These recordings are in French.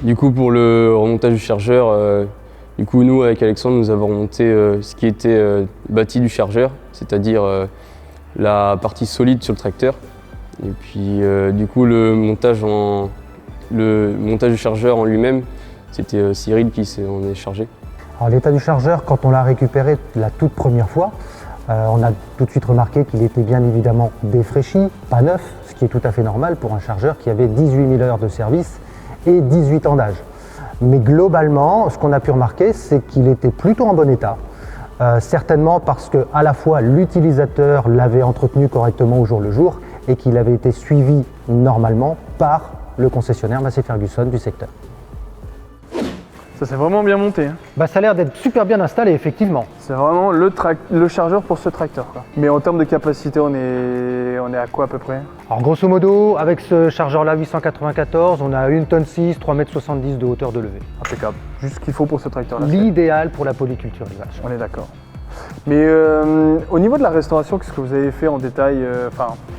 Du coup, pour le remontage du chargeur, du coup, nous, avec Alexandre, nous avons remonté ce qui était bâti du chargeur, c'est-à-dire la partie solide sur le tracteur. Et puis, du coup, le montage du chargeur en lui-même, c'était Cyril qui s'en est chargé. Alors, l'état du chargeur, quand on l'a récupéré la toute première fois, on a tout de suite remarqué qu'il était bien évidemment défraîchi, pas neuf, ce qui est tout à fait normal pour un chargeur qui avait 18 000 heures de service et 18 ans d'âge. Mais globalement, ce qu'on a pu remarquer, c'est qu'il était plutôt en bon état. Certainement parce que à la fois l'utilisateur l'avait entretenu correctement au jour le jour et qu'il avait été suivi normalement par le concessionnaire Massey Ferguson du secteur. Ça s'est vraiment bien monté. Hein. Bah, ça a l'air d'être super bien installé, effectivement. C'est vraiment le chargeur pour ce tracteur, quoi. Mais en termes de capacité, on est à quoi à peu près? Alors grosso modo, avec ce chargeur-là 894, on a 1,6 tonne, 3,70 m de hauteur de levée. Impeccable. Juste ce qu'il faut pour ce tracteur-là. L'idéal pour la polyculture des vaches. On est d'accord. Mais au niveau de la restauration, qu'est-ce que vous avez fait en détail?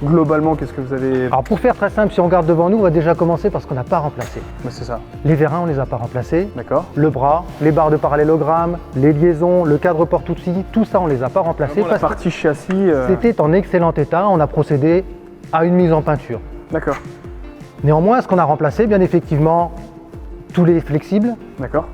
Globalement, qu'est-ce que vous avez... Alors pour faire très simple, si on regarde devant nous, on va déjà commencer par ce qu'on n'a pas remplacé. Mais c'est ça. Les vérins, on ne les a pas remplacés. D'accord. Le bras, les barres de parallélogramme, les liaisons, le cadre porte-outils, tout ça, on ne les a pas remplacés. La partie châssis... C'était en excellent état, on a procédé à une mise en peinture. D'accord. Néanmoins, ce qu'on a remplacé, bien effectivement, tous les flexibles, D'accord.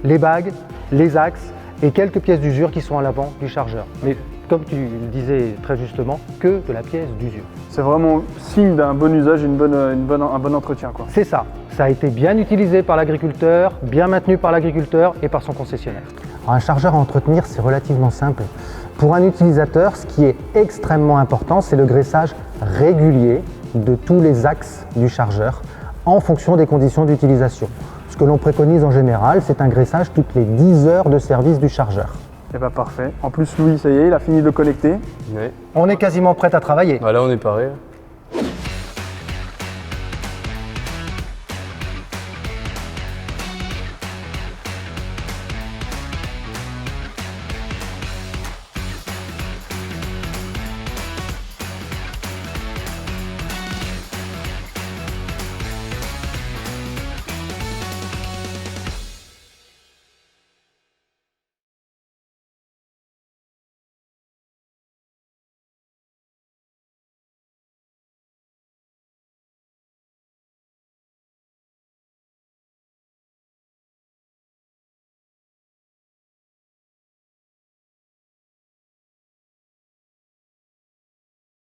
les bagues, les axes et quelques pièces d'usure qui sont à l'avant du chargeur. Mais comme tu le disais très justement, que de la pièce d'usure. C'est vraiment signe d'un bon usage et un bon entretien, quoi. C'est ça. Ça a été bien utilisé par l'agriculteur, bien maintenu par l'agriculteur et par son concessionnaire. Alors, un chargeur à entretenir, c'est relativement simple. Pour un utilisateur, ce qui est extrêmement important, c'est le graissage régulier de tous les axes du chargeur en fonction des conditions d'utilisation. Ce que l'on préconise en général, c'est un graissage toutes les 10 heures de service du chargeur. Et parfait. En plus, Louis, ça y est, il a fini de le connecter. Ouais. On est quasiment prêt à travailler. Bah là, on est paré.